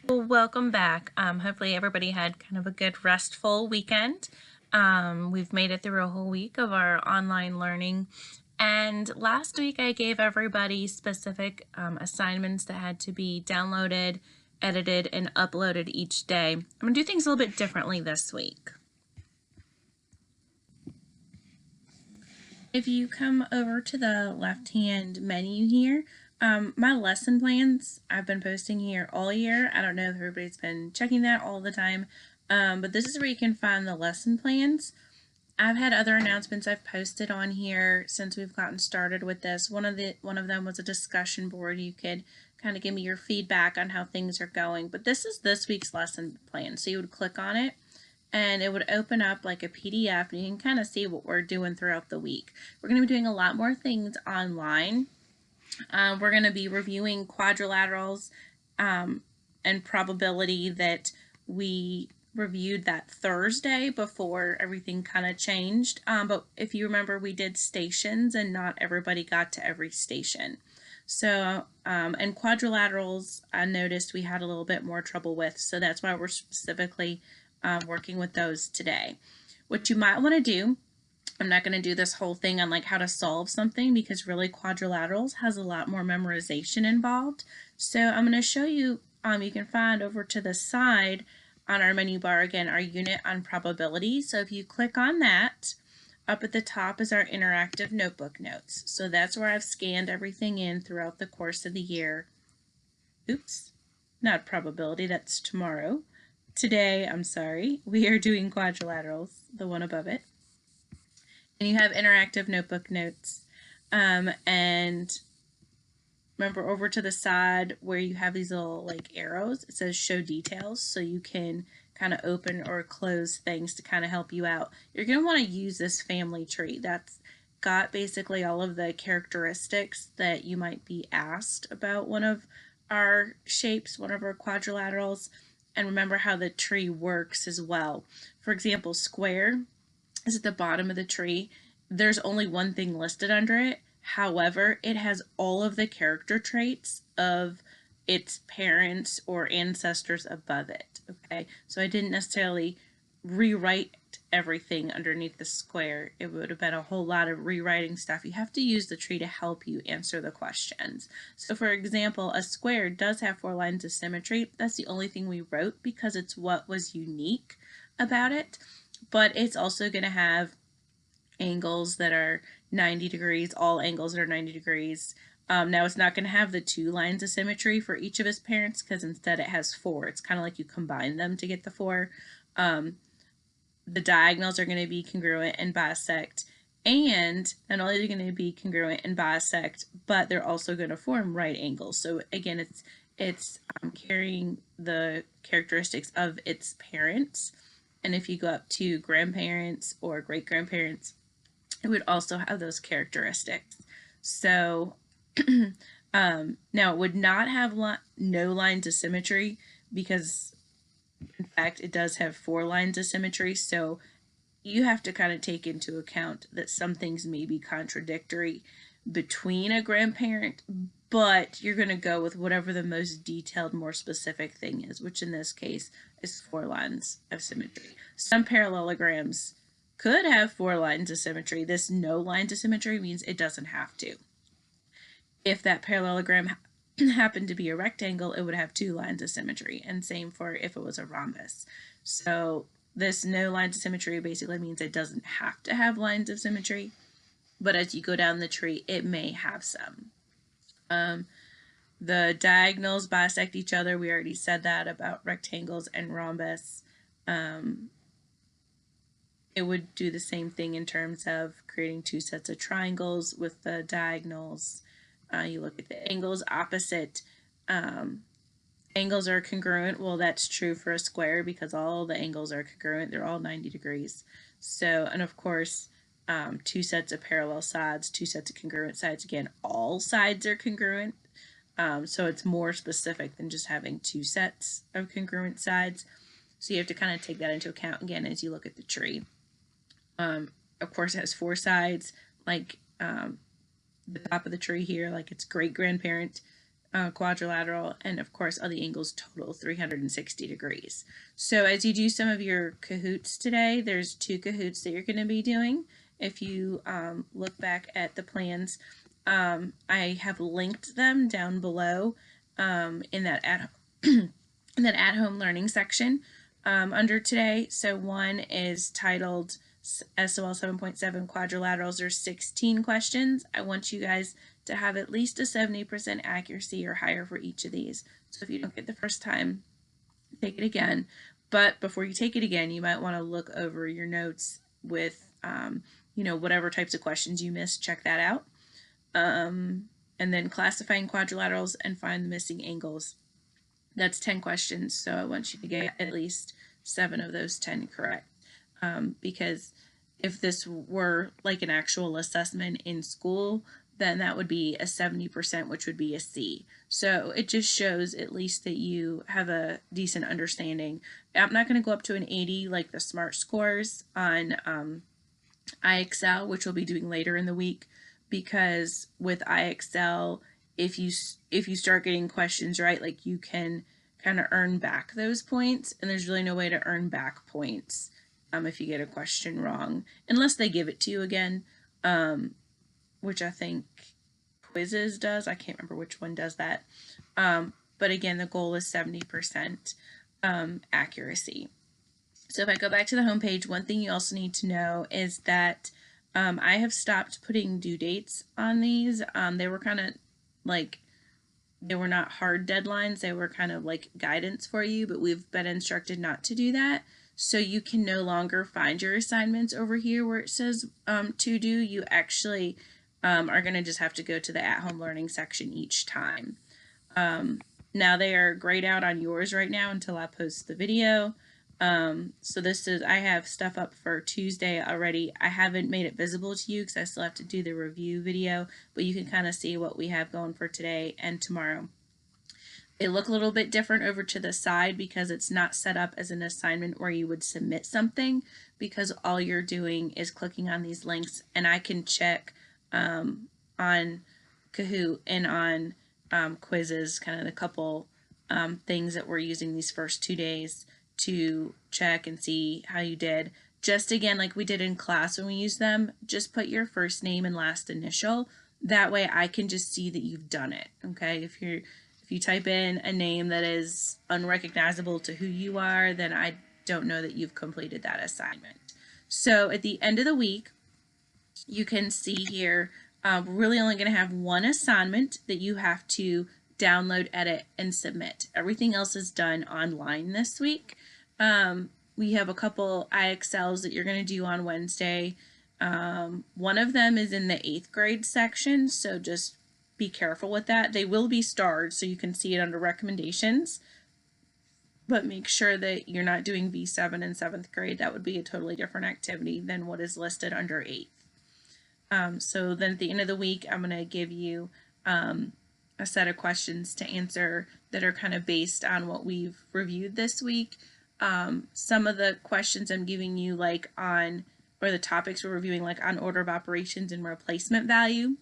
Well, welcome back. Hopefully everybody had kind of a good restful weekend. We've made it through a whole week of our online learning. And last week I gave everybody specific assignments that had to be downloaded, edited, and uploaded each day. I'm going to do things a little bit differently this week. If you come over to the left-hand menu here, my lesson plans I've been posting here all year. I don't know if everybody's been checking that all the time, but this is where you can find the lesson plans. I've had other announcements I've posted on here since we've gotten started with this. One of them was a discussion board. You could kind of give me your feedback on how things are going. But this is this week's lesson plan. So you would click on it and it would open up like a PDF and you can kind of see what we're doing throughout the week. We're going to be doing a lot more things online. We're going to be reviewing quadrilaterals and probability that we reviewed that Thursday before everything kind of changed. But if you remember, we did stations and not everybody got to every station. So, and quadrilaterals, I noticed we had a little bit more trouble with. So that's why we're specifically working with those today. What you might want to do, I'm not going to do this whole thing on like how to solve something because really quadrilaterals has a lot more memorization involved. So I'm going to show you, you can find over to the side on our menu bar again, our unit on probability. So if you click on that, up at the top is our interactive notebook notes. So that's where I've scanned everything in throughout the course of the year. Oops, not probability, that's tomorrow. Today, I'm sorry, we are doing quadrilaterals, the one above it. And you have interactive notebook notes. And remember over to the side where you have these little like arrows, it says show details, so you can kind of open or close things to kind of help you out. You're going to want to use this family tree. That's got basically all of the characteristics that you might be asked about one of our shapes, one of our quadrilaterals, and remember how the tree works as well. For example, square is at the bottom of the tree. There's only one thing listed under it. However, it has all of the character traits of its parents or ancestors above it. Okay, so I didn't necessarily rewrite everything underneath the square. It would have been a whole lot of rewriting stuff. You have to use the tree to help you answer the questions. So for example, a square does have 4 lines of symmetry. That's the only thing we wrote because it's what was unique about it. But it's also going to have angles that are 90 degrees, all angles that are 90 degrees. Now it's not going to have the 2 lines of symmetry for each of his parents because instead it has 4. It's kind of like you combine them to get the 4. The diagonals are going to be congruent and bisect. And not only are they going to be congruent and bisect, but they're also going to form right angles. So again, it's carrying the characteristics of its parents. And if you go up to grandparents or great-grandparents, it would also have those characteristics. So now it would not have no lines of symmetry because in fact it does have 4 lines of symmetry. So you have to kind of take into account that some things may be contradictory between a grandparent, but you're going to go with whatever the most detailed, more specific thing is, which in this case is 4 lines of symmetry. Some parallelograms could have 4 lines of symmetry. This no lines of symmetry means it doesn't have to. If that parallelogram happened to be a rectangle, it would have 2 lines of symmetry, and same for if it was a rhombus. So this no lines of symmetry basically means it doesn't have to have lines of symmetry, but as you go down the tree, it may have some. The diagonals bisect each other. We already said that about rectangles and rhombus. It would do the same thing in terms of creating 2 sets of triangles with the diagonals. You look at the angles opposite. Angles are congruent. Well, that's true for a square because all the angles are congruent. They're all 90 degrees. So, and of course, 2 sets of parallel sides, 2 sets of congruent sides. Again, all sides are congruent. So it's more specific than just having 2 sets of congruent sides. So you have to kind of take that into account again as you look at the tree. Of course, it has 4 sides, like the top of the tree here, like its great-grandparent quadrilateral, and of course all the angles total 360 degrees. So as you do some of your Kahoots today, there's 2 Kahoots that you're going to be doing. If you look back at the plans, I have linked them down below in that at home learning section under today. So one is titled SOL 7.7 quadrilaterals. There's 16 questions. I want you guys to have at least a 70% accuracy or higher for each of these. So if you don't get the first time, take it again. But before you take it again, you might want to look over your notes with, whatever types of questions you missed, check that out. And then classifying quadrilaterals and find the missing angles. That's 10 questions, so I want you to get at least 7 of those 10 correct. Because if this were like an actual assessment in school, then that would be a 70%, which would be a C. So it just shows at least that you have a decent understanding. I'm not going to go up to an 80 like the SMART scores on IXL, which we'll be doing later in the week, because with IXL, if you start getting questions right, like you can kind of earn back those points, and there's really no way to earn back points if you get a question wrong, unless they give it to you again, which I think Quizzes does. I can't remember which one does that. But again, the goal is 70% accuracy. So if I go back to the homepage, one thing you also need to know is that I have stopped putting due dates on these. They were kind of like, they were not hard deadlines. They were kind of like guidance for you, but we've been instructed not to do that. So you can no longer find your assignments over here where it says to do. You actually are going to just have to go to the at-home learning section each time. Now they are grayed out on yours right now until I post the video. So I have stuff up for Tuesday already. I haven't made it visible to you because I still have to do the review video, but you can kind of see what we have going for today and tomorrow. It look a little bit different over to the side because it's not set up as an assignment where you would submit something, because all you're doing is clicking on these links, and I can check on Kahoot and on Quizzes, kind of the couple things that we're using these first 2 days to check and see how you did. Just again, like we did in class when we used them, just put your first name and last initial. That way I can just see that you've done it. Okay, if you type in a name that is unrecognizable to who you are, then I don't know that you've completed that assignment. So at the end of the week, you can see here, we're really only going to have one assignment that you have to download, edit, and submit. Everything else is done online this week. We have a couple IXLs that you're going to do on Wednesday. One of them is in the 8th grade section, so just be careful with that. They will be starred, so you can see it under recommendations, but make sure that you're not doing V7 in 7th grade. That would be a totally different activity than what is listed under 8th. So then at the end of the week, I'm going to give you a set of questions to answer that are kind of based on what we've reviewed this week. Some of the questions I'm giving you or the topics we're reviewing, like on order of operations and replacement value.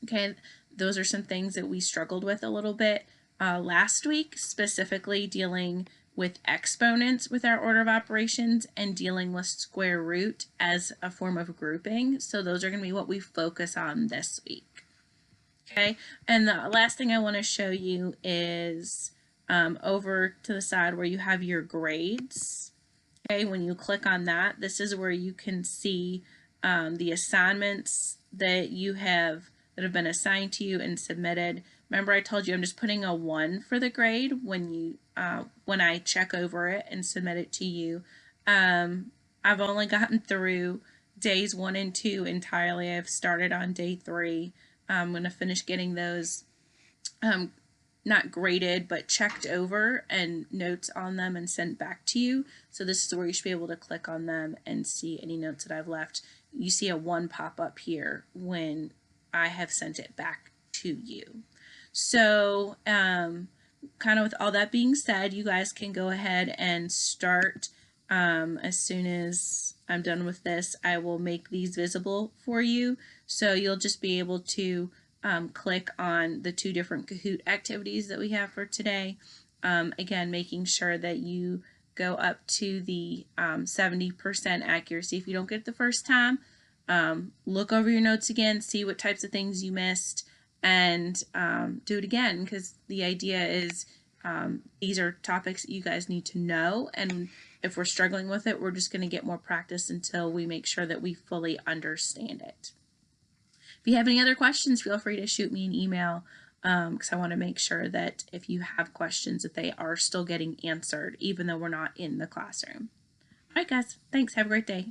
Okay, those are some things that we struggled with a little bit last week, specifically dealing with exponents with our order of operations and dealing with square root as a form of grouping. So those are going to be what we focus on this week. Okay, and the last thing I want to show you is over to the side where you have your grades. Okay, when you click on that, this is where you can see the assignments that have been assigned to you and submitted. Remember, I told you I'm just putting a 1 for the grade when I check over it and submit it to you. I've only gotten through days 1 and 2 entirely. I've started on day 3. I'm going to finish getting those not graded, but checked over and notes on them and sent back to you. So this is where you should be able to click on them and see any notes that I've left. You see a 1 pop up here when I have sent it back to you. So kind of with all that being said, you guys can go ahead and start. As soon as I'm done with this, I will make these visible for you. So you'll just be able to click on the 2 different Kahoot activities that we have for today. Again, making sure that you go up to the 70% accuracy. If you don't get it the first time, look over your notes again, see what types of things you missed, and do it again, because the idea is these are topics that you guys need to know, and if we're struggling with it, we're just going to get more practice until we make sure that we fully understand it. If you have any other questions, feel free to shoot me an email, because I want to make sure that if you have questions that they are still getting answered even though we're not in the classroom. All right, guys, thanks. Have a great day.